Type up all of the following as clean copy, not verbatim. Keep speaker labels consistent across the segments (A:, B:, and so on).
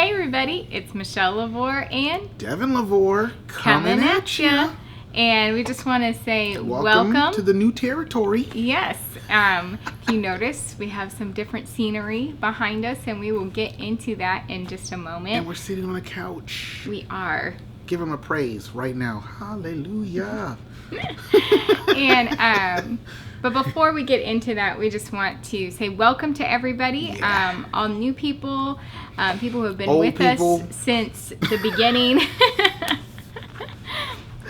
A: Hey everybody, it's Michelle LaVore and
B: Devin LaVore
A: coming at ya. And we just want to say welcome
B: to the new territory.
A: Yes. If you notice, we have some different scenery behind us, and we will get into that in just a moment.
B: And we're sitting on a couch.
A: We are.
B: Give him a praise right now. Hallelujah.
A: And but before we get into that, we just want to say welcome to everybody, all new people, people who have been
B: Old
A: with
B: people.
A: us since the beginning.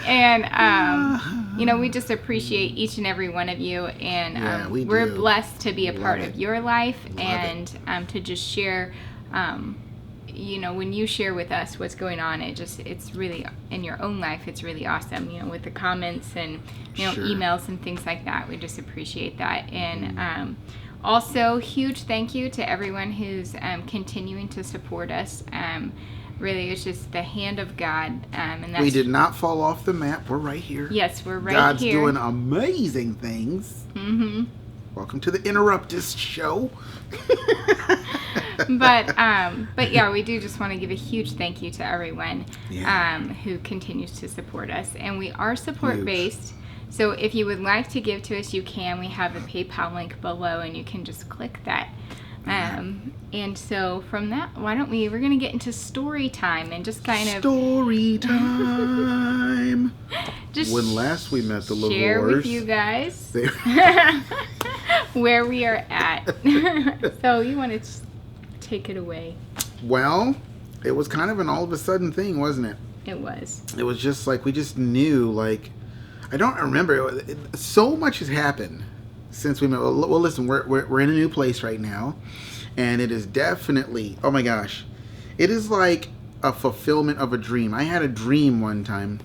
A: And, we just appreciate each and every one of you. And we're blessed to be a part of your life and to just share, when you share with us what's going on, it's really, in your own life, it's really awesome, with the comments and, emails and things like that. We just appreciate that. And also, huge thank you to everyone who's continuing to support us. Really, it's just the hand of God. And that's,
B: we did not fall off the map. We're right here.
A: Yes, we're right
B: God's
A: here.
B: God's doing amazing things.
A: Mm-hmm.
B: Welcome to the Interruptus show.
A: But yeah, we do just want to give a huge thank you to everyone who continues to support us. And we are support-based. So if you would like to give to us, you can. We have a PayPal link below, and you can just click that. And so from that, we're going to get into story time and just kind of...
B: Story time!
A: Just
B: when last we met the LaVores...
A: Share with you guys where we are at. So you want to take it away?
B: Well, it was kind of an all of a sudden thing, wasn't it?
A: It was.
B: It was just like, we just knew, like... I don't remember. So much has happened since we met. Well, listen, we're in a new place right now, and it is definitely, oh my gosh, it is like a fulfillment of a dream. I had a dream one time.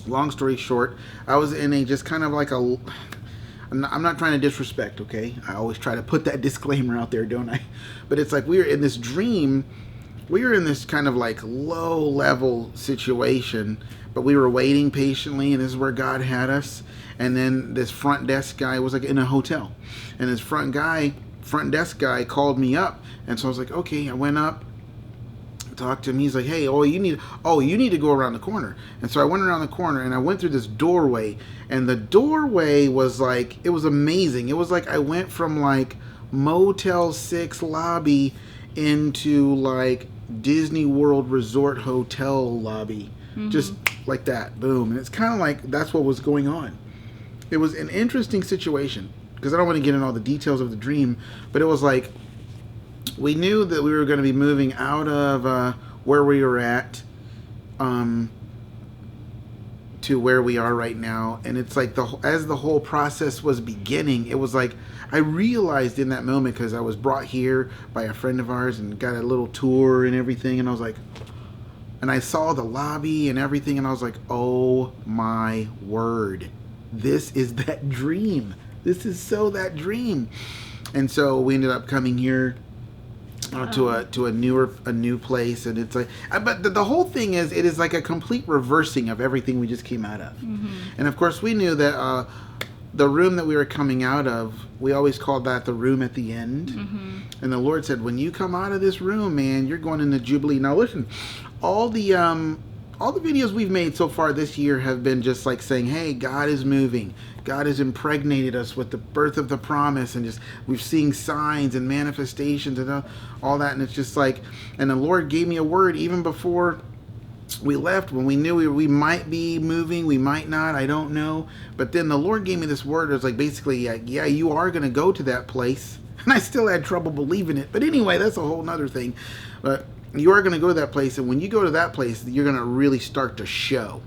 B: Long story short, I was in a just kind of like a, I'm not trying to disrespect, okay? I always try to put that disclaimer out there, don't I? But it's like we were in this dream. We were in this kind of like low level situation, but we were waiting patiently, and this is where God had us. And then this front desk guy was like in a hotel, and this front desk guy called me up, and so I was like, okay. I went up, talked to him. He's like, hey, you need to go around the corner. And so I went around the corner, and I went through this doorway, and the doorway was like, it was amazing. It was like I went from like Motel 6 lobby into like Disney World Resort Hotel lobby. Just like that, boom. And it's kind of like that's what was going on. It was an interesting situation, because I don't want to get into all the details of the dream, but it was like we knew that we were going to be moving out of where we were at to where we are right now. And it's like as the whole process was beginning, it was like I realized in that moment, because I was brought here by a friend of ours and got a little tour and everything, and I was like, and I saw the lobby and everything, and I was like, oh my word, this is that dream. This is so that dream. And so we ended up coming here to a new place, and it's like, but the whole thing is, it is like a complete reversing of everything we just came out of. And of course, we knew that the room that we were coming out of, we always called that the room at the end. And the Lord said, when you come out of this room, man, you're going into Jubilee. Now listen, all the videos we've made so far this year have been just like saying, hey, God is moving. God has impregnated us with the birth of the promise, and just we've seen signs and manifestations and all that. And it's just like, and the Lord gave me a word even before we left, when we knew we might be moving, we might not, I don't know. But then the Lord gave me this word. It was like, basically, yeah, you are going to go to that place. And I still had trouble believing it. But anyway, that's a whole nother thing. But you are going to go to that place, and when you go to that place, you're going to really start to show.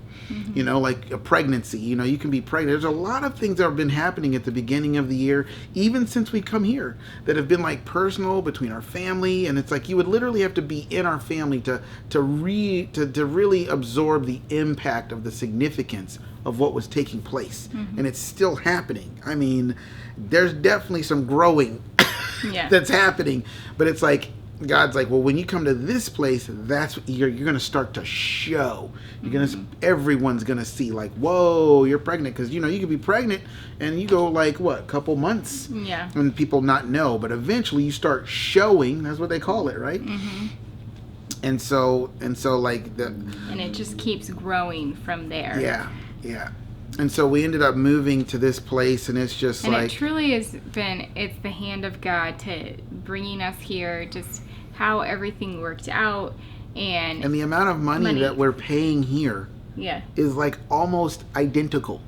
B: Like a pregnancy. You can be pregnant. There's a lot of things that have been happening at the beginning of the year, even since we come here, that have been like personal between our family, and it's like you would literally have to be in our family to really absorb the impact of the significance of what was taking place. And it's still happening. I mean, there's definitely some growing that's happening, but it's like God's like, well, when you come to this place, that's what you're going to start to show. You're going to, everyone's going to see like, whoa, you're pregnant. Because, you could be pregnant and you go like, what, a couple months?
A: Yeah.
B: And people not know. But eventually you start showing. That's what they call it, right? And so like
A: and it just keeps growing from there.
B: Yeah. And so we ended up moving to this place, and it's just
A: and
B: like...
A: it truly has been, it's the hand of God to bringing us here, just how everything worked out. And
B: the amount of money that we're paying here is like almost identical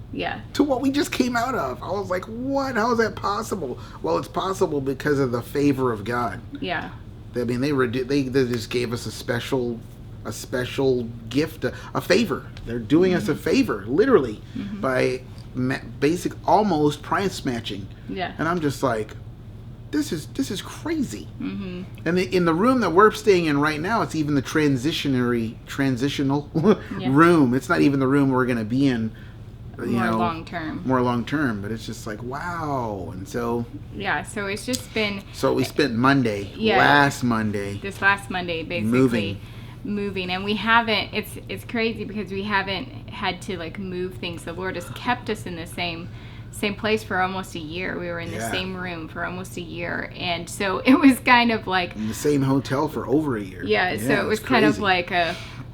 B: to what we just came out of. I was like, what? How is that possible? Well, it's possible because of the favor of God.
A: Yeah.
B: I mean, they just gave us a special gift, a favor. They're doing us a favor, literally, by basic almost price matching.
A: Yeah.
B: And I'm just like, this is crazy. And in the room that we're staying in right now, it's even the transitional room. It's not even the room we're going to be in. More long term, but it's just like, wow. And so so it's just been, so we spent last Monday basically moving, and we haven't, it's crazy because we haven't had to like move things. The Lord has kept us in the same place for almost a year. We were in the same room for almost a year, and so it was kind of like in the same hotel for over a year.
A: So it was kind of like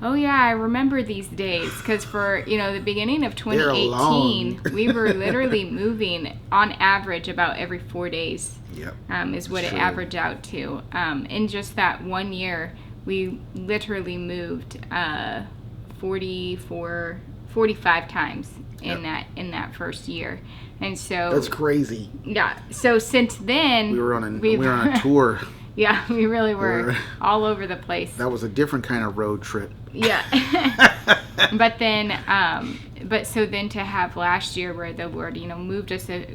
A: oh yeah, I remember these days, because for the beginning of 2018 we were literally moving on average about every 4 days. Is what it averaged out to. In just that 1 year we literally moved 45 times in that first year. And so
B: that's crazy.
A: So since then
B: we were on a tour.
A: We really were all over the place.
B: That was a different kind of road trip.
A: But then so then to have last year where the Lord moved us a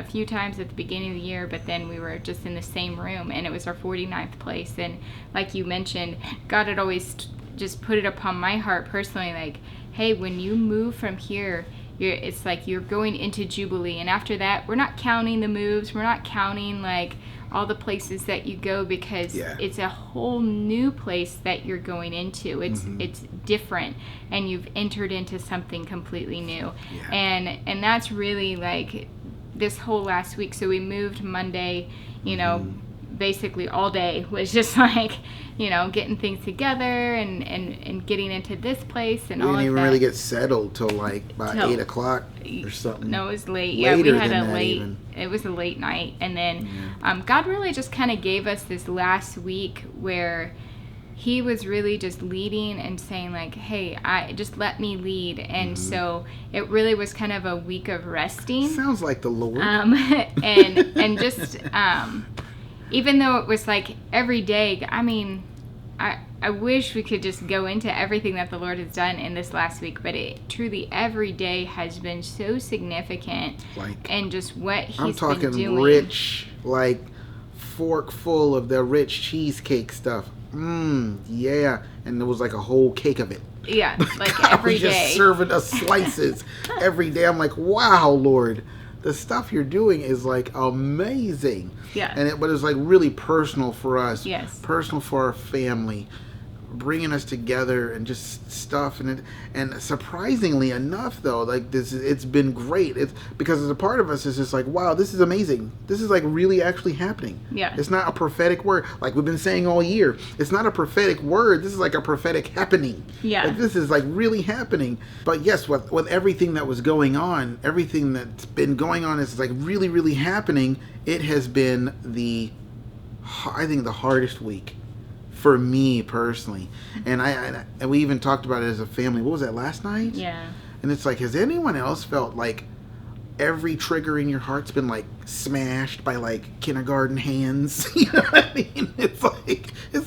A: few times at the beginning of the year, but then we were just in the same room, and it was our 49th place. And like you mentioned, God had always just put it upon my heart personally, like, hey, when you move from here, it's like you're going into Jubilee, and after that we're not counting the moves, we're not counting like all the places that you go, because it's a whole new place that you're going into. It's different, and you've entered into something completely new. And that's really like this whole last week. So we moved Monday, basically all day was just like, getting things together and getting into this place and all of that. We didn't even
B: really get settled till like about 8 o'clock or something.
A: No, it was late. We had it was a late night. And then God really just kind of gave us this last week where he was really just leading and saying like, hey, just let me lead. And so it really was kind of a week of resting.
B: Sounds like the Lord.
A: And just even though it was like every day, I mean, I wish we could just go into everything that the Lord has done in this last week, but it truly every day has been so significant, and just what he's been doing. I'm talking
B: rich, like fork full of the rich cheesecake stuff. And there was like a whole cake of it.
A: Like every day.
B: Just serving us slices every day. I'm like, wow, Lord. The stuff you're doing is like amazing. But it's like really personal for us. Personal for our family. Bringing us together and just stuff. And surprisingly enough, though, like it's been great. It's because as a part of us is just like, wow, this is amazing. This is like really actually happening. It's not a prophetic word like we've been saying all year. It's not a prophetic word. This is like a prophetic happening. Like this is like really happening. But yes, with everything that was going on, everything that's been going on is like really, really happening. It has been I think the hardest week for me personally, and we even talked about it as a family. What was that, last night? And it's like, has anyone else felt like every trigger in your heart's been like smashed by like kindergarten hands? You know what I mean? It's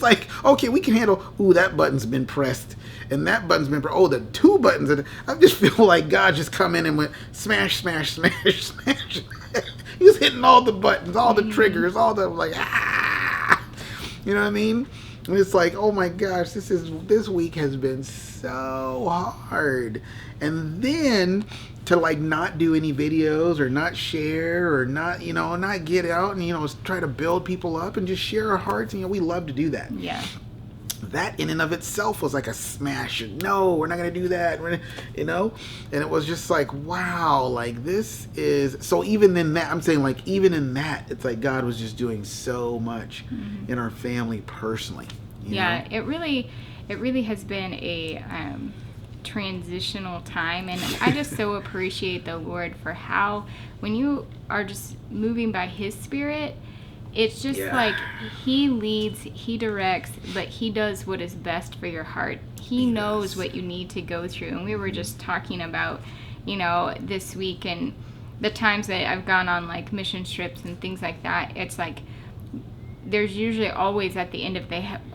B: like okay, we can handle. Ooh, that button's been pressed, and that button's been pressed. Oh, the two buttons. And I just feel like God just come in and went smash, smash, smash, smash. He was hitting all the buttons, all the triggers, all the like You know what I mean? And it's like, oh my gosh, this week has been so hard. And then to like not do any videos or not share or not get out and try to build people up and just share our hearts. We love to do that. That in and of itself was like a smash. No, we're not going to do that. And it was just like, wow, like this is, so even in that, I'm saying like, even in that, it's like God was just doing so much in our family personally.
A: It really, it really has been a transitional time, and I just so appreciate the Lord for how when you are just moving by His Spirit, it's just like He leads, He directs, but He does what is best for your heart. He knows what you need to go through. And we were just talking about, this week and the times that I've gone on like mission trips and things like that. It's like there's usually always at the end of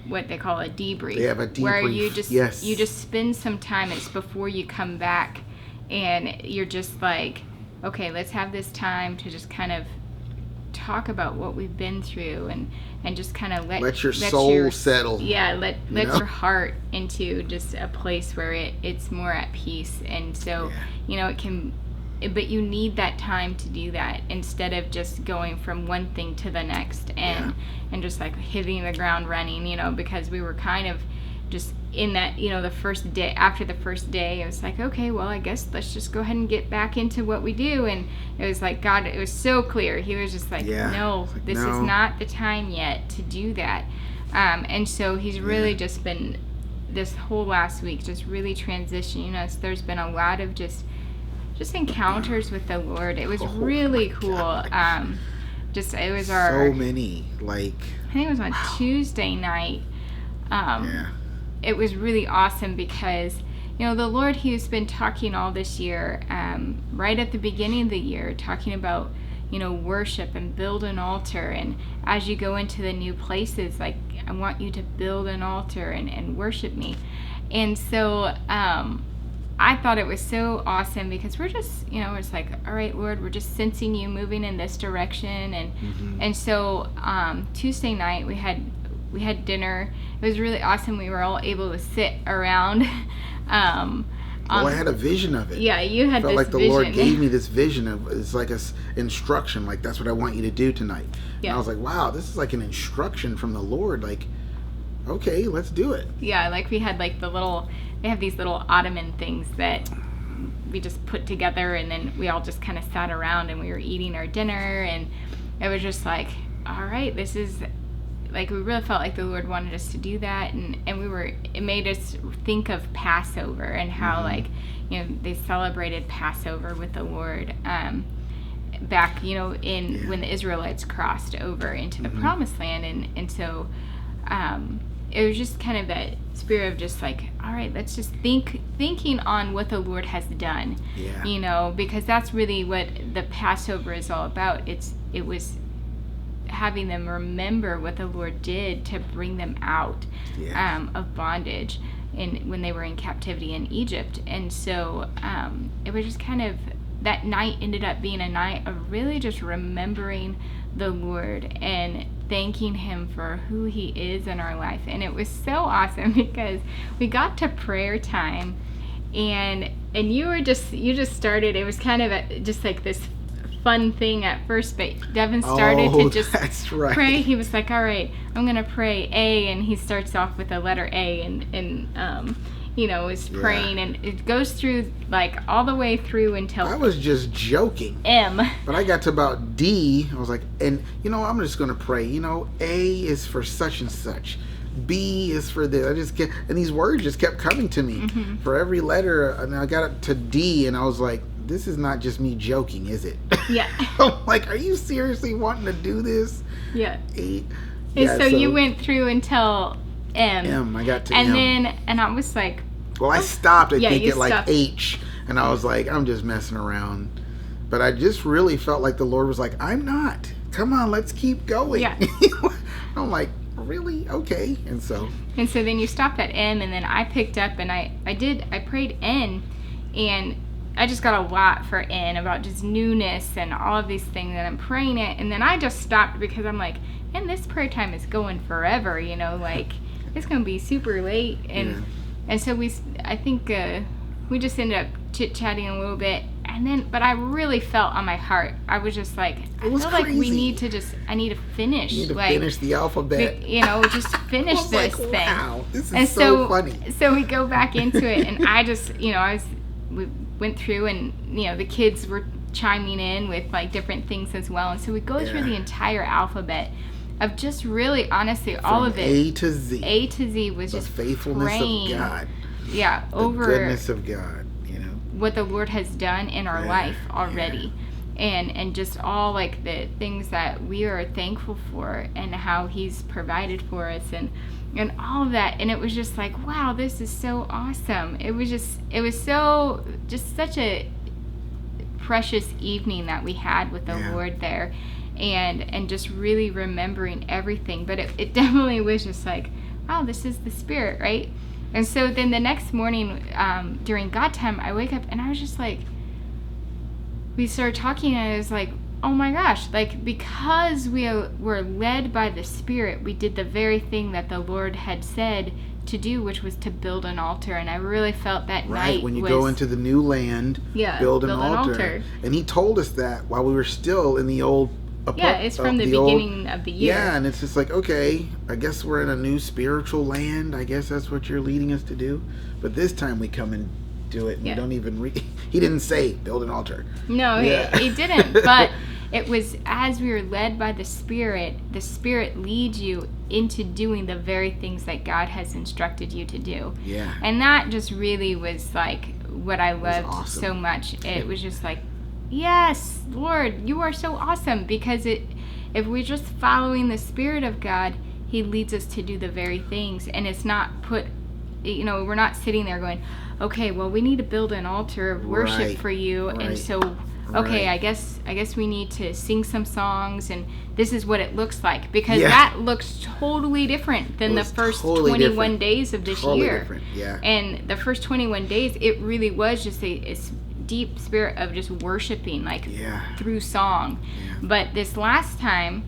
A: what they call a debrief.
B: They have a debrief.
A: Where you just spend some time. It's before you come back, and you're just like, okay, let's have this time to just kind of talk about what we've been through, and just kind of let
B: your soul settle.
A: Yeah, let your heart into just a place where it's more at peace. And so it can. But you need that time to do that instead of just going from one thing to the next and just like hitting the ground running, because we were kind of just in that, the first day, after the first day, it was like, okay, well, I guess let's just go ahead and get back into what we do. And it was like, God, it was so clear. He was just like, no, this is not the time yet to do that. And so He's really just been, this whole last week, just really transitioning us. There's been a lot of just encounters with the Lord. It was really cool. It was
B: so many, like,
A: I think it was on Tuesday night. It was really awesome because the Lord, He's been talking all this year, right at the beginning of the year, talking about worship and build an altar, and as you go into the new places, like, I want you to build an altar and worship me. And so I thought it was so awesome because we're just, it's like, all right, Lord, we're just sensing you moving in this direction. And so Tuesday night we had dinner. It was really awesome. We were all able to sit around.
B: I had a vision of it.
A: Yeah, you had
B: I felt
A: this
B: like the
A: vision.
B: Lord gave me this vision of, it's like a instruction, like, that's what I want you to do tonight.
A: Yeah.
B: And I was like, wow, this is like an instruction from the Lord. Like, okay, let's do it.
A: Yeah, like we had like they have these little ottoman things that we just put together, and then we all just kind of sat around and we were eating our dinner, and it was just like, all right, this is like, we really felt like the Lord wanted us to do that, and it made us think of Passover and how like, they celebrated Passover with the Lord back, when the Israelites crossed over into the Promised Land, and so it was just kind of that spirit of just like, all right, let's just thinking on what the Lord has done, because that's really what the Passover is all about. It was having them remember what the Lord did to bring them out of bondage when they were in captivity in Egypt. And so it was just kind of, that night ended up being a night of really just remembering the Lord and thanking Him for who He is in our life. And it was so awesome because we got to prayer time, and you just started. It was kind of just like this fun thing at first, but Devin started to just pray. He was like, all right, I'm gonna pray A, and he starts off with the letter A, and is praying, and it goes through like all the way through until
B: I was just joking.
A: M.
B: But I got to about D. I was like, and I'm just gonna pray. A is for such and such. B is for this. And these words just kept coming to me for every letter, and I got up to D, and I was like, this is not just me joking, is it?
A: Yeah.
B: I'm like, are you seriously wanting to do this?
A: Yeah. So you went through until M.
B: I got to M.
A: And I was like,
B: well, I stopped, I think, at like H, and I was like, I'm just messing around. But I just really felt like the Lord was like, I'm not. Come on, let's keep going.
A: Yeah.
B: I'm like, really? Okay. And so
A: then you stopped at M, and then I picked up, and I prayed N, and I just got a lot for N about just newness and all of these things, and I'm praying it, and then I just stopped because I'm like, and this prayer time is going forever, like it's going to be super late, and so I think we just ended up chit-chatting a little bit, but I really felt on my heart, I was just like, I feel like we need to I need to finish.
B: You need to finish the alphabet.
A: Just finish this thing.
B: Wow, this is so funny.
A: So we go back into it, and I just, we went through, and the kids were chiming in with like different things as well, and so we go through the entire alphabet of just really, honestly, all of it.
B: A to Z.
A: A to Z was
B: the
A: just
B: faithfulness
A: praying,
B: of God.
A: Yeah, over
B: the goodness of God,
A: what the Lord has done in our life already. And just all like the things that we are thankful for and how he's provided for us and all of that. And it was just like, wow, this is so awesome. It was such a precious evening that we had with the Lord there, and just really remembering everything. But it definitely was just like, wow, this is the Spirit, right? And so then the next morning, during God time, I wake up and I was just like, we started talking and I was like, oh my gosh, like, because we were led by the Spirit, we did the very thing that the Lord had said to do, which was to build an altar. And I really felt that night
B: when you go into the new land, build an altar. And he told us that while we were still in the old
A: it's from the beginning of the year.
B: Yeah, and it's just like, okay, I guess we're in a new spiritual land. I guess that's what you're leading us to do. But this time we come and do it, and we don't even he didn't say build an altar.
A: No, he didn't. But it was as we were led by the Spirit leads you into doing the very things that God has instructed you to do. Yeah. And that just really was like what I loved so much. It was just like, yes, Lord, you are so awesome, because if we're just following the Spirit of God, he leads us to do the very things. And it's not we're not sitting there going, okay, well, we need to build an altar of worship for you. And so, okay, I guess we need to sing some songs, and this is what it looks like, because that looks totally different than the first 21 days of this year.
B: Different. Yeah.
A: And the first 21 days, it really was just a deep spirit of just worshiping, like through song. But this last time,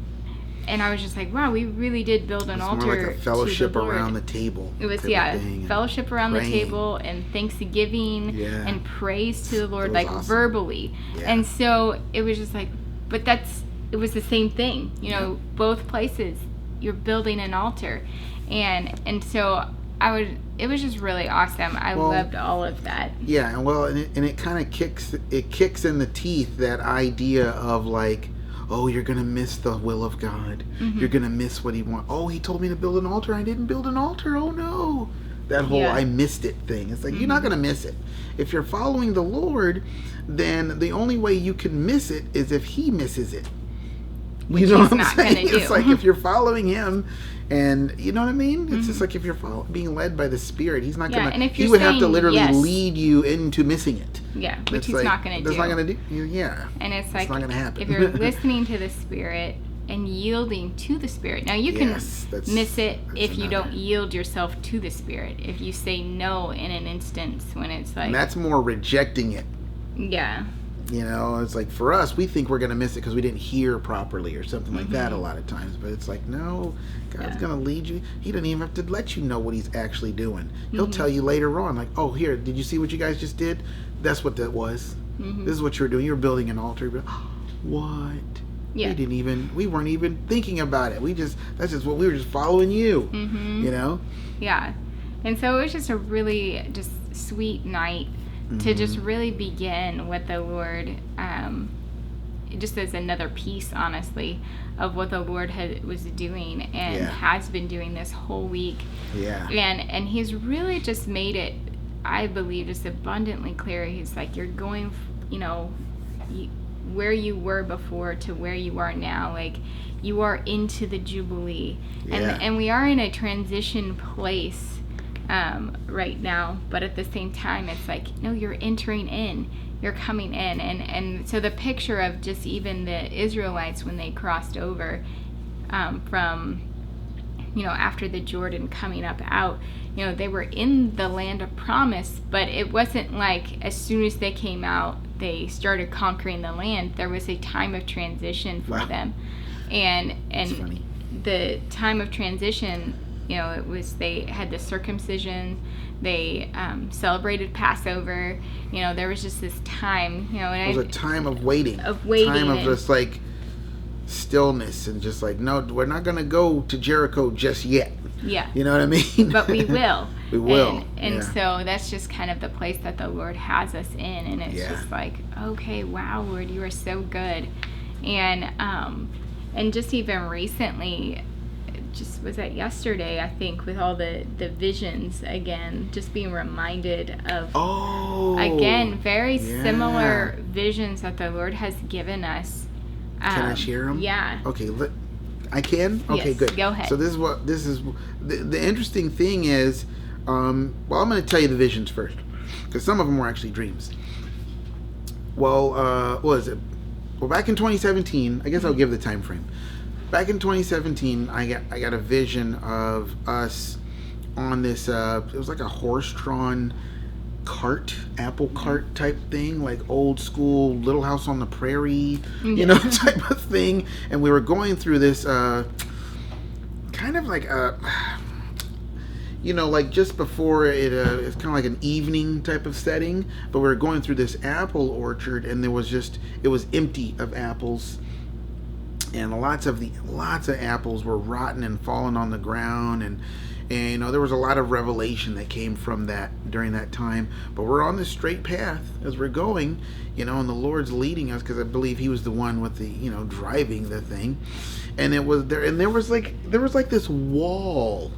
A: and I was just like, wow, we really did build an altar.
B: More like a fellowship
A: to the Lord.
B: Around the table.
A: It was fellowship around the table and thanksgiving and praise to the Lord, like awesome. Verbally. And so it was just like, but it was the same thing, both places you're building an altar, and so it was just really awesome. I loved all of that.
B: Yeah, and it kind of kicks in the teeth that idea of like, oh, you're going to miss the will of God. Mm-hmm. You're going to miss what he wants. Oh, he told me to build an altar. I didn't build an altar. Oh, no. That whole I missed it thing. It's like, you're not going to miss it. If you're following the Lord, then the only way you can miss it is if he misses it.
A: Which you know what I'm saying?
B: It's like if you're following him, and you know what I mean? It's just like if you're being led by the Spirit, he's not going to, he would have to literally lead you into missing it.
A: Yeah, which he's not going to do.
B: That's not going to do. Yeah.
A: And it's like,
B: not going to happen.
A: If you're listening to the Spirit and yielding to the Spirit. Now you can miss it if you don't yield yourself to the Spirit. If you say no in an instance when it's like.
B: And that's more rejecting it.
A: Yeah.
B: It's like for us, we think we're going to miss it because we didn't hear properly or something like that a lot of times. But it's like, no, God's going to lead you. He doesn't even have to let you know what he's actually doing. He'll tell you later on, like, oh, here, did you see what you guys just did? That's what that was. This is what you were doing. You were building an altar. What? Yeah. We weren't even thinking about it. That's just what we were just following you,
A: Yeah. And so it was just a really just sweet night to just really begin with the Lord, just as another piece, honestly, of what the Lord was doing and has been doing this whole week. Yeah. And he's really just made it, I believe, just abundantly clear. He's like, you're going, where you were before to where you are now. Like, you are into the Jubilee. Yeah. And we are in a transition place right now, but at the same time it's like, no, you're entering in, you're coming in. And so the picture of just even the Israelites when they crossed over from after the Jordan coming up out, they were in the land of promise, but it wasn't like as soon as they came out they started conquering the land. There was a time of transition for them, and the time of transition, it was, they had the circumcision, they celebrated Passover, there was just this time,
B: it was a time of waiting. Time of just like stillness and just like, no, we're not going to go to Jericho just yet. Yeah. You know what I mean?
A: But we will.
B: We will.
A: And so that's just kind of the place that the Lord has us in, and it's just like, okay, wow, Lord, you are so good. And And just even recently, just was that yesterday, I think, with all the visions again, just being reminded of, again, very similar visions that the Lord has given us.
B: Can I share them?
A: Yeah.
B: Okay, I can? Okay,
A: yes,
B: good.
A: Go ahead.
B: So this is the interesting thing is, well, I'm going to tell you the visions first, because some of them were actually dreams. Well, what was it? Well, back in 2017, I guess I'll give the time frame. Back in 2017, I got a vision of us on this. It was like a horse-drawn cart, apple cart type thing, like old school Little House on the Prairie, type of thing. And we were going through this kind of like like just before it, it's kind of like an evening type of setting. But we were going through this apple orchard, and it was empty of apples. And lots of apples were rotten and fallen on the ground, and there was a lot of revelation that came from that during that time. But we're on this straight path as we're going, and the Lord's leading us, because I believe He was the one with the driving the thing. And it was there, and there was like this wall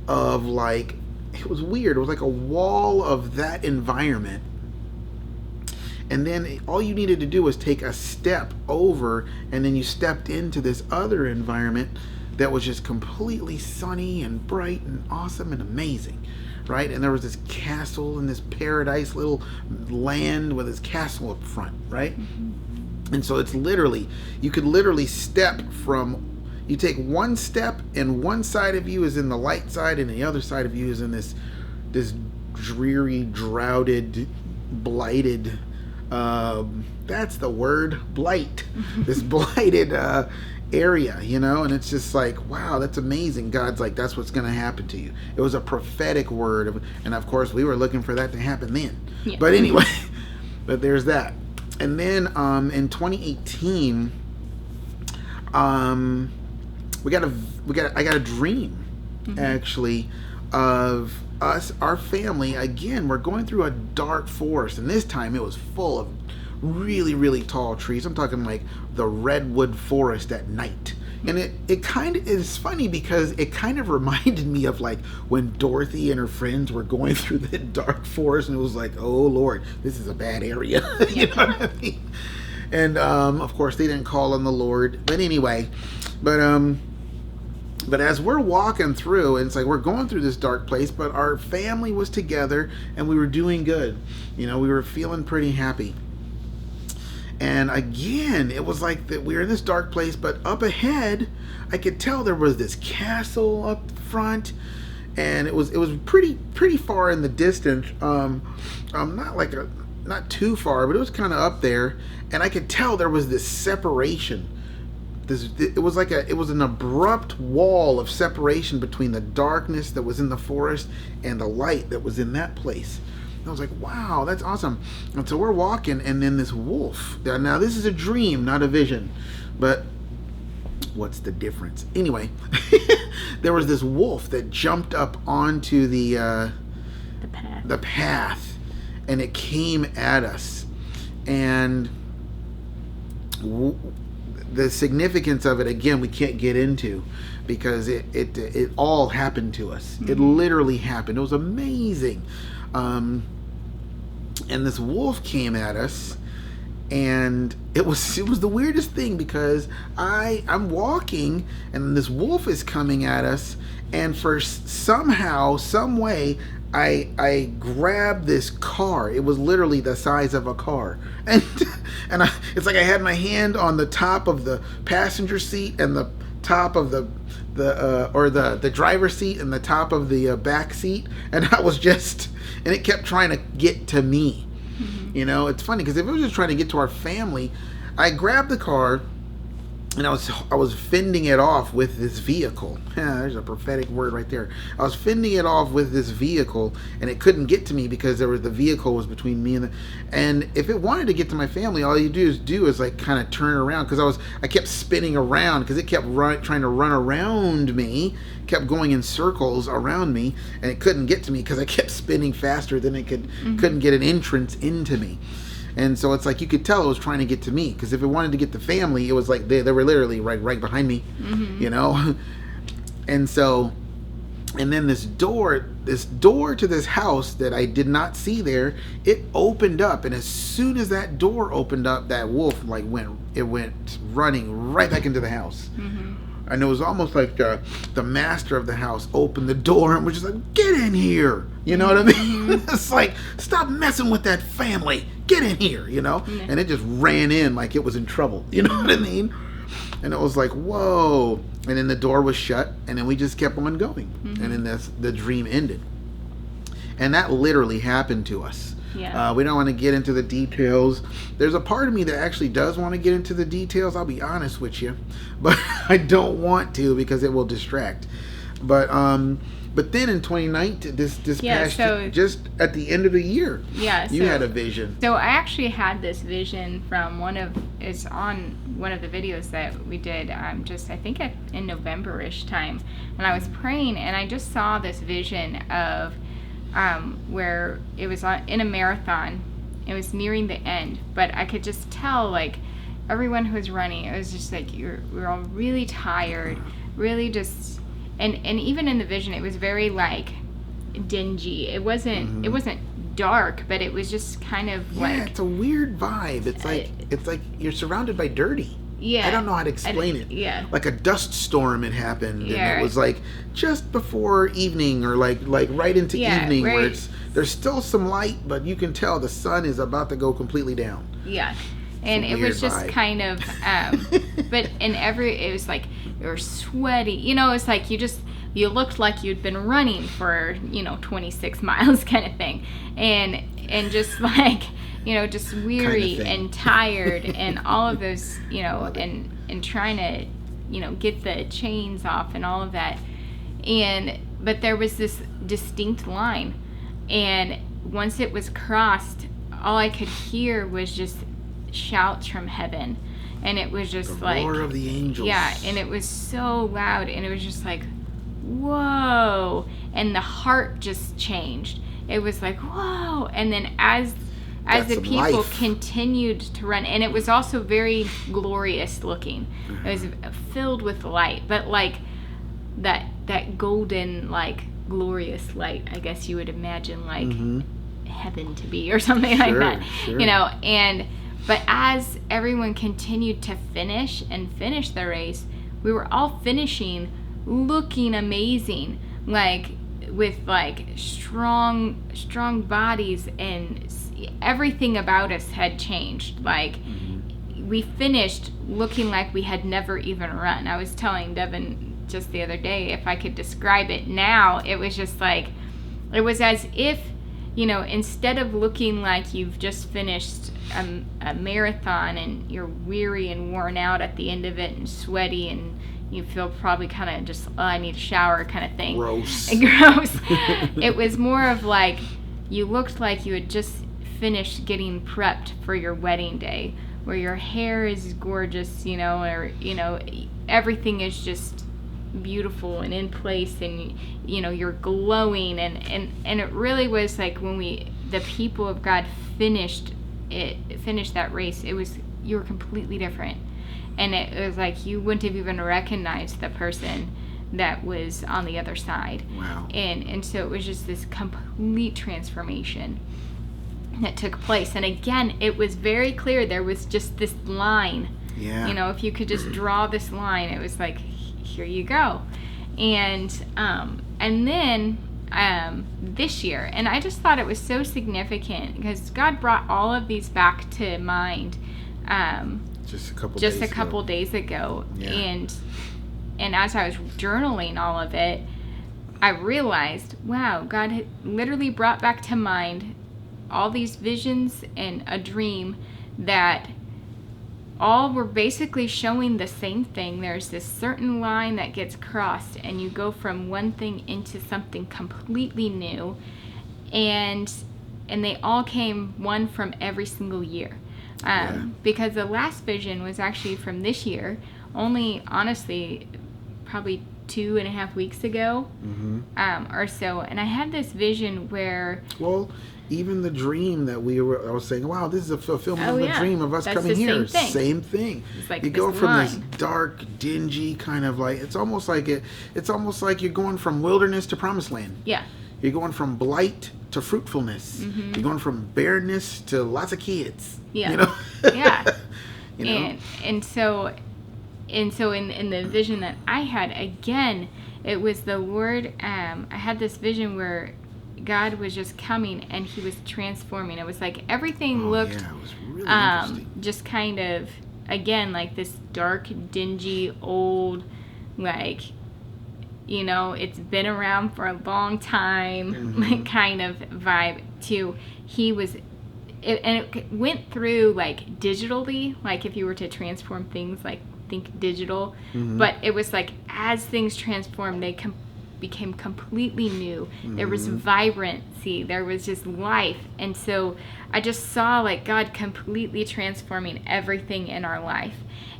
B: of it was weird. It was like a wall of that environment. And then all you needed to do was take a step over, and then you stepped into this other environment that was just completely sunny and bright and awesome and amazing, right? And there was this castle in this paradise little land with this castle up front, right? Mm-hmm. And so it's you could literally you take one step, and one side of you is in the light side, and the other side of you is in this dreary, droughted, blighted, that's the word, blight. This blighted area, and it's just like, wow, that's amazing. God's like, that's what's going to happen to you. It was a prophetic word, and of course we were looking for that to happen then. Yeah. But anyway, but there's that. And then in 2018, I got a dream, actually, of us, our family. Again, we're going through a dark forest, and this time it was full of really, really tall trees. I'm talking like the redwood forest at night. And it kind of is funny, because it kind of reminded me of like when Dorothy and her friends were going through the dark forest, and it was like, oh Lord, this is a bad area. You know what I mean? And of course they didn't call on the Lord. But anyway, but as we're walking through, and it's like we're going through this dark place, but our family was together and we were doing good. We were feeling pretty happy. And again, it was like that we were in this dark place, but up ahead, I could tell there was this castle up front, and it was pretty far in the distance. Not too far, but it was kind of up there, and I could tell there was this separation. It was an abrupt wall of separation between the darkness that was in the forest and the light that was in that place. And I was like, wow, that's awesome. And so we're walking, and then this wolf. Now this is a dream, not a vision, but what's the difference? Anyway, there was this wolf that jumped up onto the path, and it came at us, and the significance of it, again, we can't get into, because it all happened to us. Mm-hmm. It literally happened. It was amazing. And this wolf came at us, and it was the weirdest thing, because I'm walking, and this wolf is coming at us, and for somehow, some way, I grabbed this car. It was literally the size of a car, and it's like I had my hand on the top of the passenger seat and the top of the driver's seat and the top of the back seat, and and it kept trying to get to me. Mm-hmm. It's funny, because if it was just trying to get to our family, I grabbed the car, and I was fending it off with this vehicle. There's a prophetic word right there. I was fending it off with this vehicle, and it couldn't get to me because the vehicle was between me and if it wanted to get to my family, all you do is like kind of turn around, because I kept spinning around, because it kept trying to run around me, kept going in circles around me, and it couldn't get to me because I kept spinning faster than it couldn't get an entrance into me. And so it's like you could tell it was trying to get to me, because if it wanted to get the family, it was like they were literally right behind me, you know. And so, and then this door to this house that I did not see there, it opened up, and as soon as that door opened up, that wolf like went running right back into the house. And it was almost like the master of the house opened the door and was just like, get in here. You know what I mean? It's like, stop messing with that family. Get in here, you know? And it just ran in like it was in trouble. You know what I mean? And it was like, whoa. And then the door was shut, and then we just kept on going. And then the dream ended. And that literally happened to us.
A: Yeah.
B: We don't want to get into the details. There's a part of me that actually does want to get into the details, I'll be honest with you. But I don't want to, because it will distract. But then in 2019, this past year, just at the end of the year, you had a vision.
A: So I actually had this vision from it's on one of the videos that we did, just I think in November-ish time. And I was praying, and I just saw this vision of where it was in a marathon. It was nearing the end, but I could just tell, like, everyone who was running, it was just like we're all really tired, really just, and even in the vision, it was very like dingy. It wasn't dark, but it was just kind of like,
B: it's a weird vibe. It's like you're surrounded by dirty.
A: Yeah.
B: I don't know how to explain it.
A: Yeah.
B: Like a dust storm had happened,
A: Yeah,
B: and it was like just before evening, or like right into evening,
A: right.
B: where there's still some light, but you can tell the sun is about to go completely down.
A: Yeah. And it was just vibe. Kind of, but it was like, you were sweaty. You know, it's like you looked like you'd been running for, 26 miles kind of thing. And just like, just weary kind of and tired and all of those, and trying to, get the chains off and all of that. But there was this distinct line. And once it was crossed, all I could hear was just shouts from heaven. And it was just
B: the roar of the angels.
A: Yeah, and it was so loud, and it was just like, whoa. And the heart just changed. It was like, whoa. And then as the people continued to run, and it was also very glorious looking. It was filled with light, but like that golden, like, glorious light, I guess you would imagine, like heaven to be, or something like that.
B: Sure.
A: But as everyone continued to finish the race, we were all finishing looking amazing, like with like strong bodies, and everything about us had changed. Like we finished looking like we had never even run. I was telling Devin just the other day, if I could describe it now, it was just like, it was as if, instead of looking like you've just finished a marathon and you're weary and worn out at the end of it and sweaty, and you feel probably kind of just, I need a shower kind of thing.
B: Gross.
A: It was more of like, you looked like you had just finished getting prepped for your wedding day, where your hair is gorgeous, or, everything is just beautiful and in place, and you're glowing, and it really was like when the people of God finished that race, you were completely different, and it was like you wouldn't have even recognized the person that was on the other side.
B: Wow.
A: And so it was just this complete transformation that took place. And again, it was very clear, there was just this line.
B: Yeah.
A: If you could just draw this line, it was like, here you go. And then this year, and I just thought it was so significant, because God brought all of these back to mind
B: just a
A: couple days ago.
B: Yeah.
A: And as I was journaling all of it, I realized, wow, God had literally brought back to mind all these visions and a dream that all were basically showing the same thing. There's this certain line that gets crossed, and you go from one thing into something completely new, and they all came one from every single year. Because the last vision was actually from this year. Only, honestly, probably 2.5 weeks ago, or so, and I had this vision where...
B: Well, even the dream that I was saying, wow, this is a fulfillment of the dream of us coming here. Same thing.
A: It's like
B: you go from this dark, dingy kind of like, it's almost like you're going from wilderness to promised land.
A: Yeah.
B: You're going from blight to fruitfulness. You're going from barrenness to lots of kids.
A: Yeah.
B: You know?
A: Yeah.
B: You know?
A: And so in the vision that I had, again, it was the Lord. I had this vision where God was just coming and he was transforming. It was like everything looked
B: it was really interesting.
A: Just kind of, again, like this dark, dingy, old, like, you know, it's been around for a long time, like kind of vibe to and it went through like digitally, like if you were to transform things, like think digital, but it was like as things transformed, they became completely new. There was vibrancy, there was just life, and so I just saw like God completely transforming everything in our life.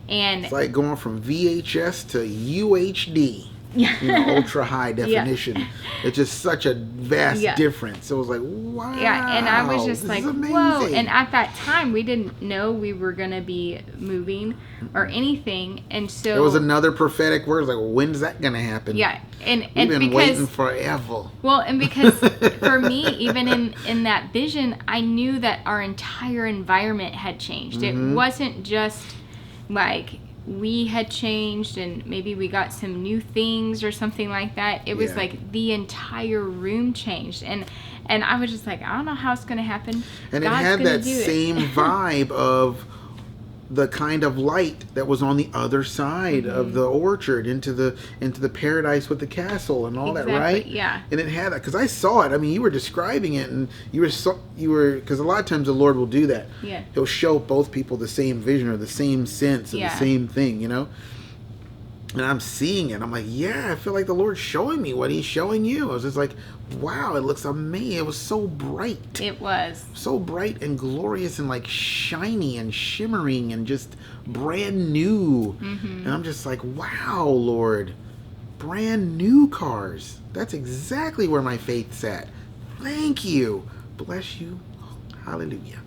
A: And
B: it's like going from VHS to UHD. You know, ultra high definition. Yeah. It's just such a vast difference. It was like, wow.
A: Yeah, and I was just like, whoa. And at that time, we didn't know we were going to be moving or anything. And so
B: it was another prophetic word. It was like, well, when's that going to happen?
A: Yeah.
B: We've been waiting forever.
A: Well, and because for me, even in that vision, I knew that our entire environment had changed. It wasn't just like we had changed and maybe we got some new things or something like that. It was like the entire room changed, and I was just like, I don't know how it's going to happen.
B: And
A: God's
B: it had that same vibe of the kind of light that was on the other side of the orchard into the paradise with the castle and all that, right?
A: Yeah.
B: And it had that, because I saw it. I mean, you were describing it, and you were because a lot of times the Lord will do that.
A: Yeah.
B: He'll show both people the same vision or the same sense of the same thing, you know. And I'm seeing it. I'm like, yeah, I feel like the Lord's showing me what he's showing you. I was just like, wow, it looks amazing. It was so bright.
A: It was.
B: So bright and glorious and like shiny and shimmering and just brand new. And I'm just like, wow, Lord. Brand new cars. That's exactly where my faith's at. Thank you. Bless you. Hallelujah.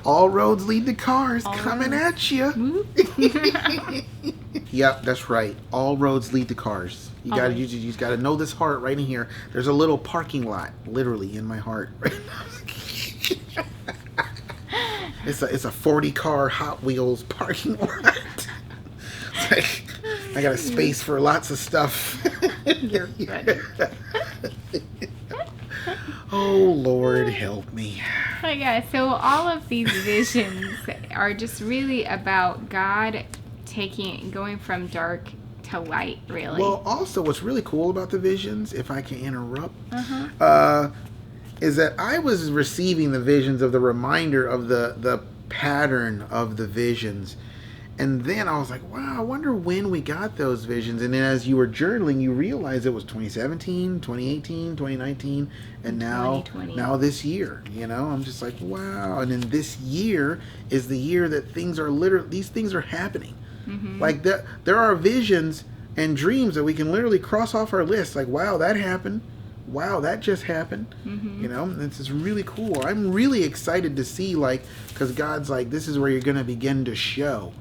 B: All roads lead to cars coming at you. Yep, that's right. All roads lead to cars. You just got to know this heart right in here. There's a little parking lot, literally, in my heart. Right now. It's a 40-car Hot Wheels parking lot. It's like, I got a space for lots of stuff.
A: You're good.
B: Oh, Lord, help me.
A: Yeah, so all of these visions are just really about God going from dark to light, really.
B: Well, also, what's really cool about the visions, if I can interrupt, is that I was receiving the visions of the reminder of the pattern of the visions. And then I was like, wow, I wonder when we got those visions. And then as you were journaling, you realized it was 2017, 2018, 2019, and now this year. You know, I'm just like, wow. And then this year is the year that these things are happening. Like there are visions and dreams that we can literally cross off our list. Like, wow, that happened. Wow, that just happened. You know, this is really cool. I'm really excited to see, like, because God's like, this is where you're going to begin to show.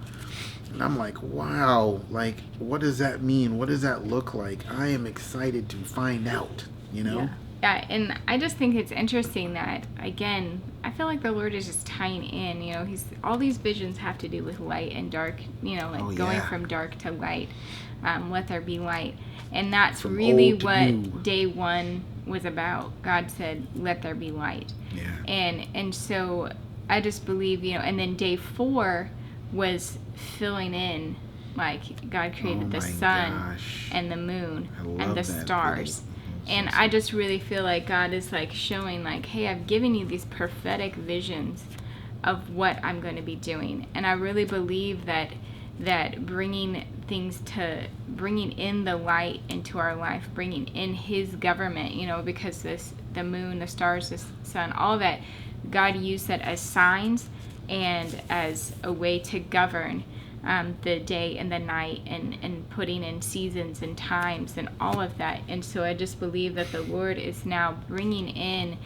B: And I'm like, wow, like, what does that mean? What does that look like? I am excited to find out, you know?
A: Yeah, and I just think it's interesting that, again, I feel like the Lord is just tying in, you know, all these visions have to do with light and dark, you know, like going from dark to light, let there be light. And that's from really what day one was about. God said, let there be light. Yeah. And so I just believe, you know, and then day 4 was filling in, like God created the sun and the moon and the stars. And I just really feel like God is like showing, like, hey, I've given you these prophetic visions of what I'm going to be doing. And I really believe that bringing in the light into our life, bringing in his government, you know, because the moon, the stars, the sun, all of that, God used that as signs and as a way to govern the day and the night, and putting in seasons and times and all of that. And so I just believe that the Lord is now bringing in,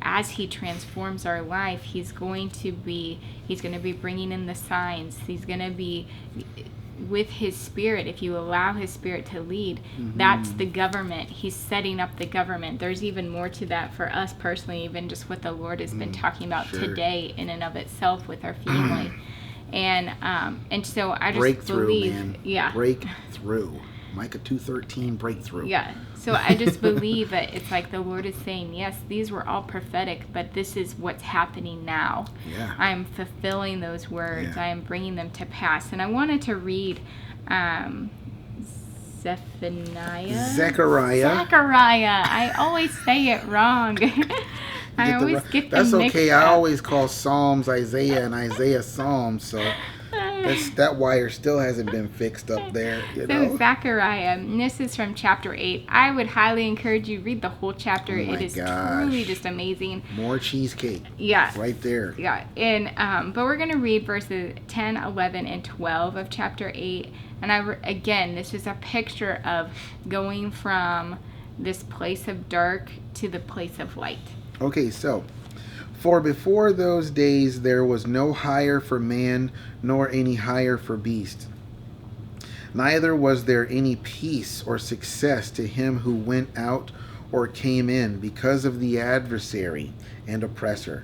A: as he transforms our life, he's going to be bringing in the signs. He's going to be, with his spirit, if you allow his spirit to lead, that's the government. He's setting up the government. There's even more to that for us personally, even just what the Lord has been talking about today in and of itself with our family. And so I just believe,
B: man. Breakthrough. Micah 2:13, breakthrough.
A: Yeah. So I just believe that it's like the Lord is saying, yes, these were all prophetic, but this is what's happening now.
B: Yeah.
A: I'm fulfilling those words. I am bringing them to pass. And I wanted to read Zechariah. I always say it wrong. I always get them mixed up.
B: That's okay. I always call Psalms Isaiah and Isaiah Psalms, so that wire still hasn't been fixed up there.
A: So Zechariah, and this is from chapter 8. I would highly encourage you read the whole chapter. It is truly just amazing.
B: More cheesecake.
A: Yeah.
B: Right there.
A: Yeah. And but we're going to read verses 10, 11, and 12 of chapter 8. And again, this is a picture of going from this place of dark to the place of light.
B: Okay, so, for before those days there was no hire for man, nor any hire for beast. Neither was there any peace or success to him who went out or came in, because of the adversary and oppressor.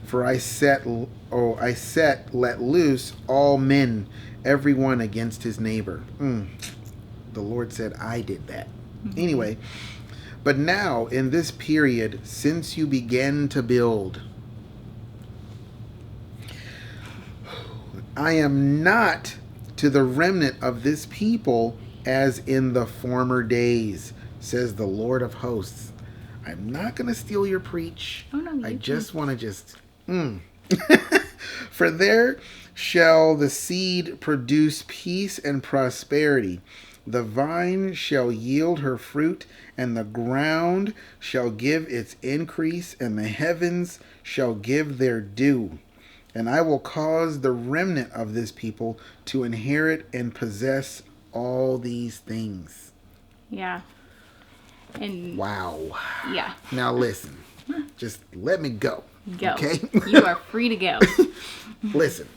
B: For I set let loose all men, every one against his neighbor. The Lord said, I did that. Anyway, but now, in this period, since you began to build, I am not to the remnant of this people as in the former days, says the Lord of hosts. I'm not going to steal your preach.
A: Oh, no,
B: I just want to For there shall the seed produce peace and prosperity. The vine shall yield her fruit, and the ground shall give its increase, and the heavens shall give their due. And I will cause the remnant of this people to inherit and possess all these things.
A: Yeah. And
B: wow.
A: Yeah.
B: Now listen. Just let me go.
A: Go.
B: Okay?
A: You are free to go.
B: Listen.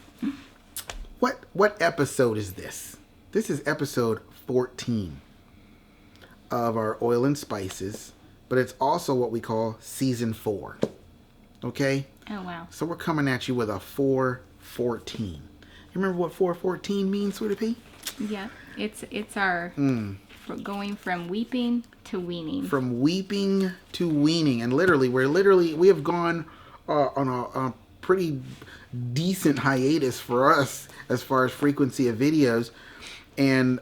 B: What episode is this? This is episode 14 of our Oil and Spices, but it's also what we call season 4. Okay?
A: Oh, wow.
B: So we're coming at you with a 414. You remember what 414 means, Sweetie Pea?
A: Yeah. It's our going from weeping to weaning.
B: From weeping to weaning. And we have gone on a pretty decent hiatus for us as far as frequency of videos. And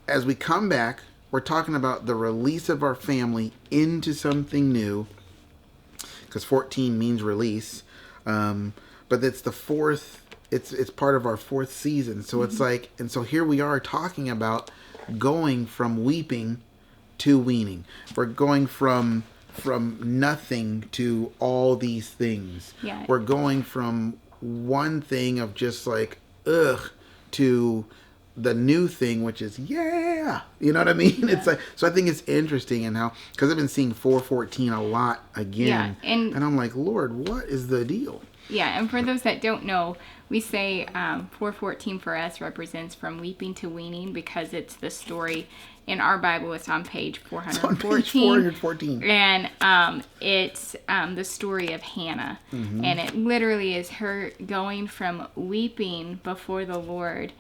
B: as we come back, we're talking about the release of our family into something new, because 14 means release. But it's the fourth, it's part of our 4th season. So it's like, and so here we are talking about going from weeping to weaning. We're going from nothing to all these things.
A: Yeah.
B: We're going from one thing of just like, ugh, to the new thing, which is, yeah. You know what I mean? Yeah. It's like, so I think it's interesting, and how, because I've been seeing 414 a lot again.
A: Yeah, and
B: I'm like, Lord, what is the deal?
A: Yeah, and for those that don't know, we say 414 for us represents from weeping to weaning, because it's the story in our Bible. It's on page 414.
B: It's on page 414.
A: And it's the story of Hannah. Mm-hmm. And it literally is her going from weeping before the Lord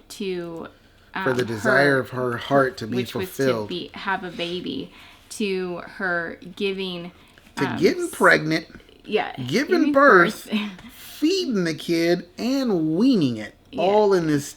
A: to
B: for the desire of her heart to be
A: which
B: fulfilled,
A: was to have a baby, to her giving
B: to getting pregnant, giving birth, feeding the kid, and weaning it, all in this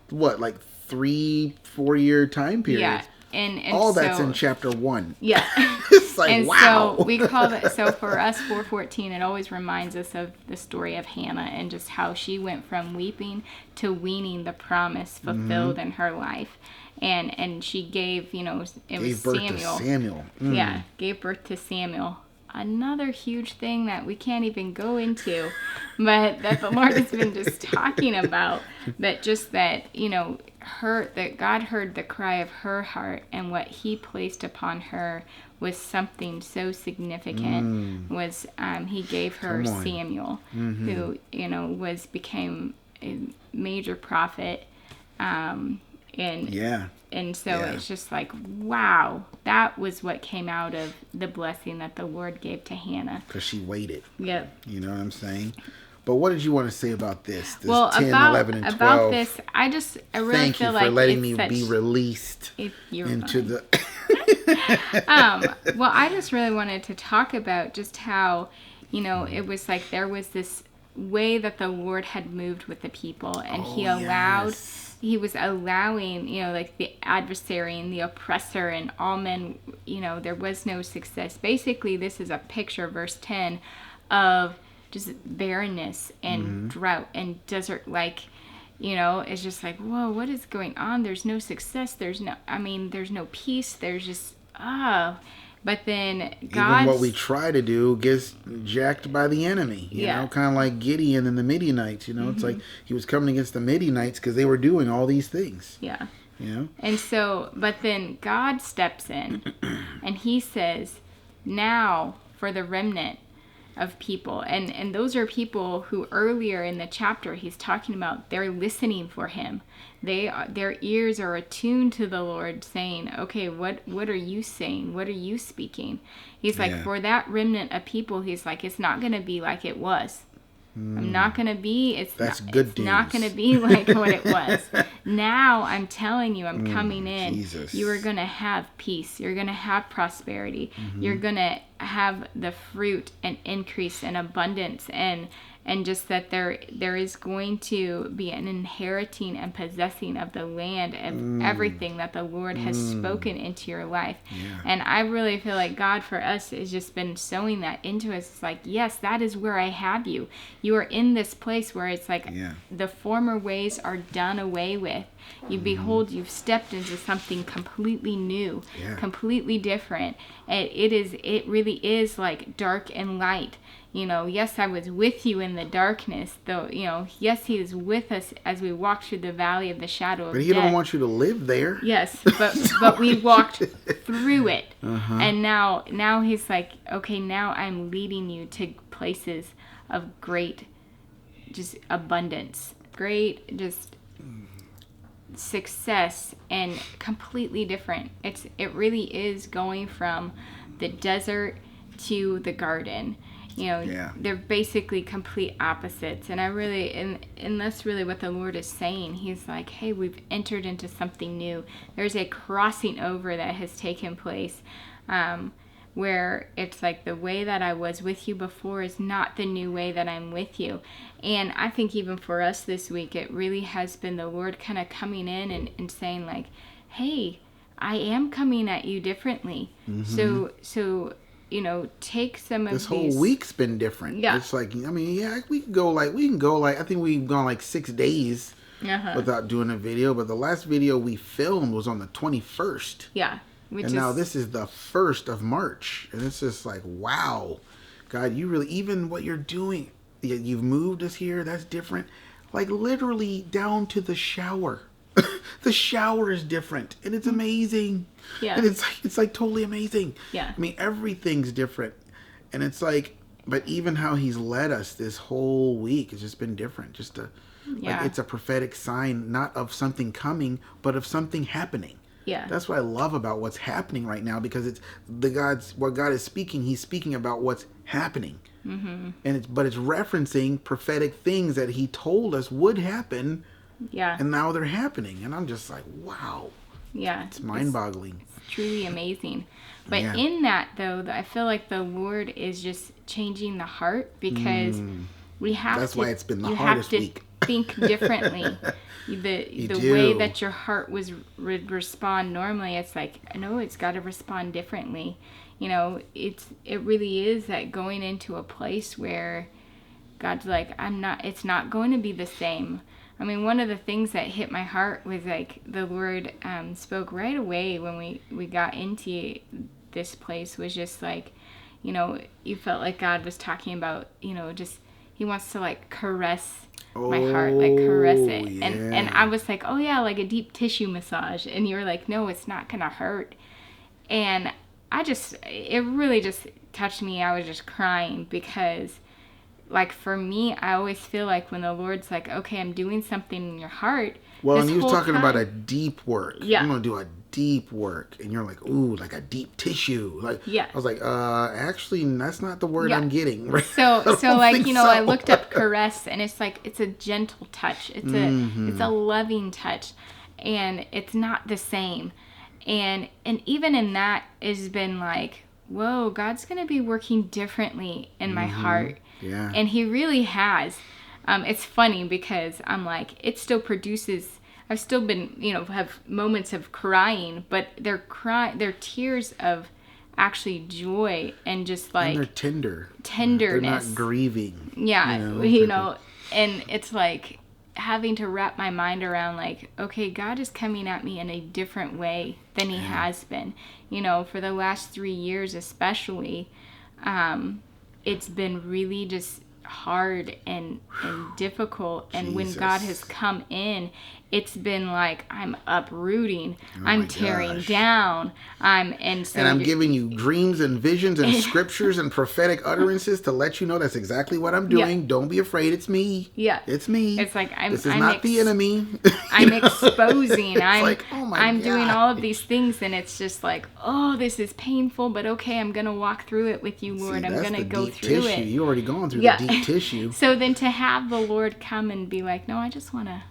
B: 3-4 year time period. Yeah. And all that's in chapter 1.
A: Yeah.
B: It's like,
A: and
B: wow.
A: So we call it, so for us, 414, it always reminds us of the story of Hannah and just how she went from weeping to weaning the promise fulfilled in her life. And she gave, it was
B: Samuel.
A: Yeah, gave birth to Samuel. another huge thing that we can't even go into, but that the Lord has been just talking about, that just that, that God heard the cry of her heart, and what he placed upon her was something so significant. Was he gave her Samuel, who became a major prophet, and so it's just like, wow, that was what came out of the blessing that the Lord gave to Hannah,
B: because she waited.
A: Yep.
B: You know what I'm saying? But what did you want to say about this 10,
A: about
B: 11, and 12?
A: About this, I really feel like
B: thank you for letting me be released into the...
A: Well, I just really wanted to talk about just how, it was like there was this way that the Lord had moved with the people, and he was allowing, like the adversary and the oppressor and all men, there was no success. Basically, this is a picture, verse 10, of just barrenness and drought and desert, it's just like, whoa, what is going on? There's no success. There's no peace. There's just, but then God,
B: even what we try to do gets jacked by the enemy, you know, kind of like Gideon and the Midianites, it's like he was coming against the Midianites because they were doing all these things.
A: Yeah.
B: And
A: so, but then God steps in and he says, now for the remnant of people, and those are people who earlier in the chapter he's talking about, they're listening for him. Their ears are attuned to the Lord, saying, okay, what are you saying? What are you speaking? He's like, for that remnant of people, he's like, it's not going to be like it was. I'm not going to be, it's not going to be like what it was. Now I'm telling you, I'm coming in.
B: Jesus.
A: You are going to have peace. You're going to have prosperity. You're going to have the fruit and increase and abundance, and just that there is going to be an inheriting and possessing of the land of everything that the Lord has spoken into your life. And I really feel like God for us has just been sowing that into us. It's like, yes, that is where I have you. You are in this place where it's like the former ways are done away with. You behold, you've stepped into something completely new, completely different. It really is like dark and light. Yes, I was with you in the darkness, though, yes, he is with us as we walk through the valley of the shadow of death.
B: But he don't want you to live there.
A: Yes, but we walked through it. And now he's like, okay, now I'm leading you to places of great just abundance, great just success, and completely different. It really is going from the desert to the garden. They're basically complete opposites. And and that's really what the Lord is saying. He's like, hey, we've entered into something new. There's a crossing over that has taken place, where it's like the way that I was with you before is not the new way that I'm with you. And I think even for us this week, it really has been the Lord kind of coming in and saying like, hey, I am coming at you differently. So take some of
B: this
A: these.
B: whole week's been different. It's like, we can go I think we've gone like 6 days without doing a video, but the last video we filmed was on the 21st. Now this is the 1st of March, and it's just like, wow, God, you really, even what you're doing, you've moved us here, that's different, like literally down to the shower. The shower is different, and it's amazing. And it's like totally amazing. Everything's different, and it's like, but even how he's led us this whole week has just been different. Like it's a prophetic sign, not of something coming, but of something happening. That's what I love about what's happening right now, because it's what God is speaking. He's speaking about what's happening, and it's referencing prophetic things that he told us would happen. And now they're happening, and I'm just like, wow. It's mind-boggling.
A: It's truly amazing. But in that, though, I feel like the Lord is just changing the heart, because we have
B: That's
A: to.
B: Why it's been the
A: you
B: hardest
A: have to
B: week.
A: Think differently. The way that your heart would respond normally, it's like, no, it's got to respond differently. It really is that going into a place where God's like, it's not going to be the same. One of the things that hit my heart was like the Lord spoke right away when we got into this place, was just like, you felt like God was talking about, just he wants to like caress my heart, like caress it.
B: Yeah.
A: And I was like, oh yeah, like a deep tissue massage. And you were like, no, it's not gonna hurt. And it really just touched me. I was just crying because, like, for me, I always feel like when the Lord's like, okay, I'm doing something in your heart.
B: Well, and he was talking about a deep work.
A: Yeah.
B: I'm going to do a deep work. And you're like, ooh, like a deep tissue. Like,
A: yeah.
B: I was like, actually, that's not the word I'm getting. Right?
A: So like, I looked up caress, and it's like, it's a gentle touch. It's a loving touch. And it's not the same. And even in that, it's been like, whoa, God's going to be working differently in my heart.
B: Yeah.
A: And he really has. It's funny because I'm like, it still produces, I've still been, have moments of crying, but they're tears of actually joy and just like.
B: And they're tender.
A: Tenderness.
B: They're not grieving.
A: Yeah. And it's like having to wrap my mind around like, okay, God is coming at me in a different way than he has been. For the last 3 years especially, it's been really just hard and difficult. And when God has come in, it's been like I'm uprooting, I'm tearing down, I'm
B: giving you dreams and visions and scriptures and prophetic utterances to let you know that's exactly what I'm doing. Yeah. Don't be afraid, it's me.
A: Yeah,
B: it's me.
A: It's like
B: this is not the enemy.
A: I'm exposing. I'm
B: like, oh my
A: I'm
B: God.
A: doing all of these things, and it's just like, oh, this is painful, but okay, I'm gonna walk through it with you, Lord. I'm gonna go through
B: tissue.
A: it.
B: You already gone through the deep tissue.
A: So then to have the Lord come and be like, no, I just want to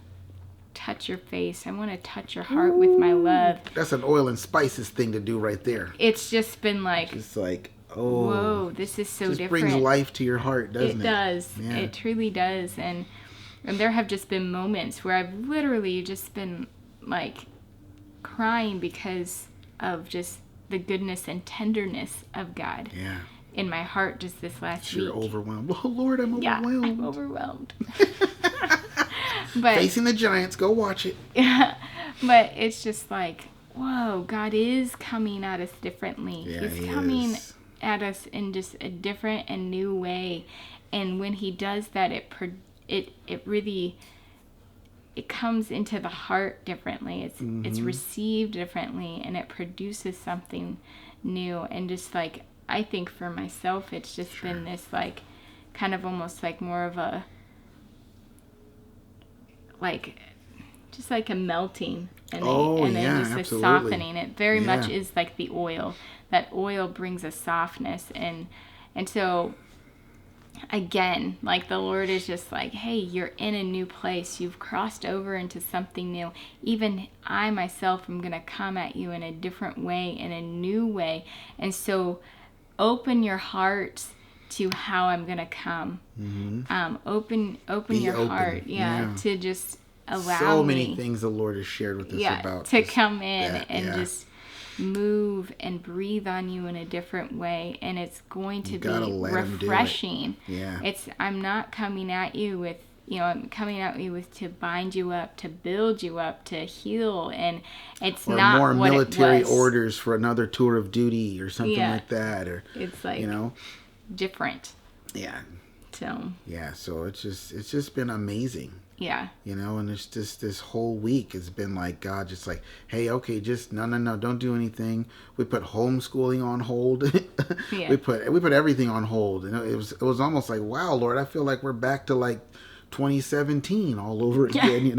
A: touch your face. I want to touch your heart with my love.
B: That's an oil and spices thing to do right there.
A: It's just been like,
B: it's like, oh,
A: whoa, this is so different.
B: Brings life to your heart, doesn't it?
A: It does. Yeah. It truly does. And there have just been moments where I've literally just been like crying because of just the goodness and tenderness of God.
B: Yeah.
A: In my heart just this last week.
B: You're overwhelmed. Oh, Lord, I'm overwhelmed.
A: Yeah, I'm overwhelmed. But
B: Facing the Giants, go watch it.
A: Yeah, but it's just like, whoa, God is coming at us differently.
B: Yeah,
A: He's coming at us in just a different and new way. And when he does that, it really comes into the heart differently. It's received differently, and it produces something new. And just like, I think for myself, it's just been this like kind of almost like more of a like just like a melting and then just
B: absolutely.
A: a softening. It very much is like the oil. That oil brings a softness, and so again, like the Lord is just like, hey, you're in a new place. You've crossed over into something new. Even I myself am gonna come at you in a different way, in a new way. And so open your heart to how I'm gonna come. Open your heart, to just allow
B: so many things the Lord has shared with us about
A: to come in and just move and breathe on you in a different way, and it's going to be refreshing. I'm not coming at you with I'm coming at you with to bind you up, to build you up, to heal, and it's
B: or
A: not
B: more
A: what
B: military
A: it was.
B: orders for another tour of duty or something like that, or
A: it's like different.
B: So it's just been amazing. And it's just this whole week has been like God just like, hey, okay, just no, don't do anything. We put homeschooling on hold. We put everything on hold, and it was almost like, wow, Lord, I feel like we're back to like 2017 all over again,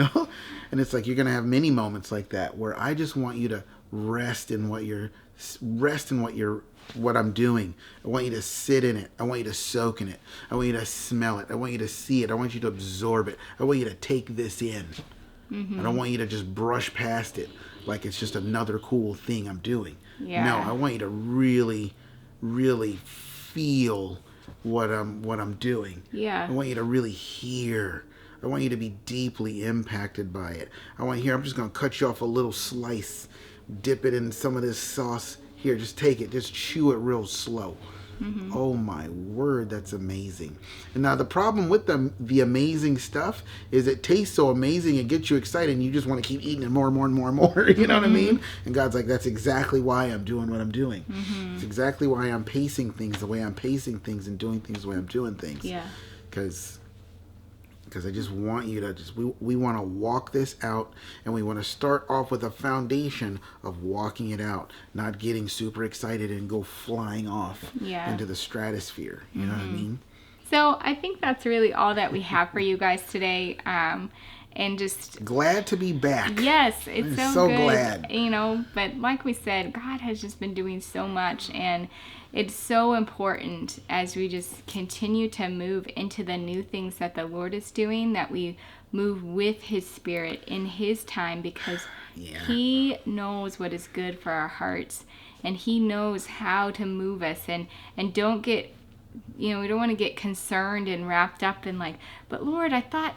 B: And it's like you're gonna have many moments like that where I just want you to rest in what I'm doing. I want you to sit in it. I want you to soak in it. I want you to smell it. I want you to see it. I want you to absorb it. I want you to take this in. I don't want you to just brush past it like it's just another cool thing I'm doing. No, I want you to really, really feel what I'm doing. I want you to really hear. I want you to be deeply impacted by it. I'm just going to cut you off a little slice, dip it in some of this sauce. Here, just take it. Just chew it real slow.
A: Mm-hmm.
B: Oh my word, that's amazing. And now the problem with the amazing stuff is it tastes so amazing, it gets you excited, and you just want to keep eating it more and more and more and more. You know what I mean? And God's like, that's exactly why I'm doing what I'm doing. It's exactly why I'm pacing things the way I'm pacing things and doing things the way I'm doing things.
A: Yeah.
B: Because I just want you to we want to walk this out, and we want to start off with a foundation of walking it out, not getting super excited and go flying off into the stratosphere. You know what I mean?
A: So I think that's really all that we have for you guys today. And just
B: glad to be back.
A: Yes, it's
B: so
A: good,
B: glad.
A: You know, but like we said, God has just been doing so much, and it's so important as we just continue to move into the new things that the Lord is doing, that we move with His Spirit in His time, because He knows what is good for our hearts, and He knows how to move us, and don't get, you know, we don't want to get concerned and wrapped up in like, but Lord, I thought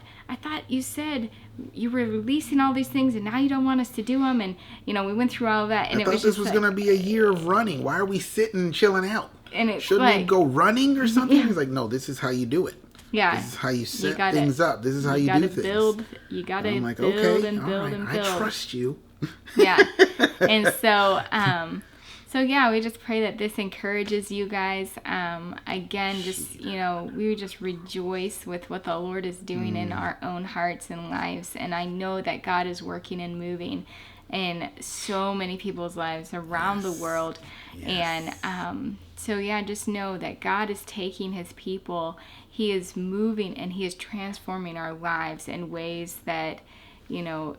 A: you said you were releasing all these things, and now you don't want us to do them. And, you know, we went through all of that. And
B: I thought this was going to be a year of running. Why are we sitting and chilling out?
A: And
B: shouldn't we go running or something? He's like, no, this is how you do it.
A: Yeah.
B: This is how you set things up. This is how you do things.
A: You got to
B: like,
A: build
B: okay,
A: and build and build.
B: I trust you.
A: Yeah. And so, yeah, we just pray that this encourages you guys. Again, just, you know, we would just rejoice with what the Lord is doing in our own hearts and lives. And I know that God is working and moving in so many people's lives around the world. And so, yeah, just know that God is taking His people. He is moving and He is transforming our lives in ways that, you know,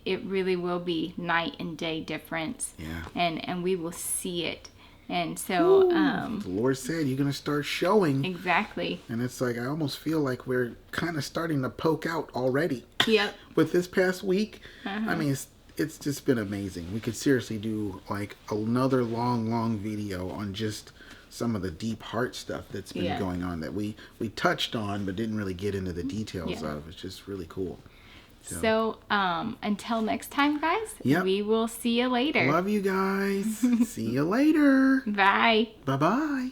A: it really will be night and day difference. And we will see it. And so
B: the Lord said you're going to start showing.
A: Exactly.
B: And it's like, I almost feel like we're kind of starting to poke out already.
A: Yep.
B: With this past week. I mean, it's just been amazing. We could seriously do like another long video on just some of the deep heart stuff that's been going on that we touched on but didn't really get into the details of. It's just really cool.
A: So, until next time, guys, we will see you later.
B: Love you guys. See you later.
A: Bye.
B: Bye-bye.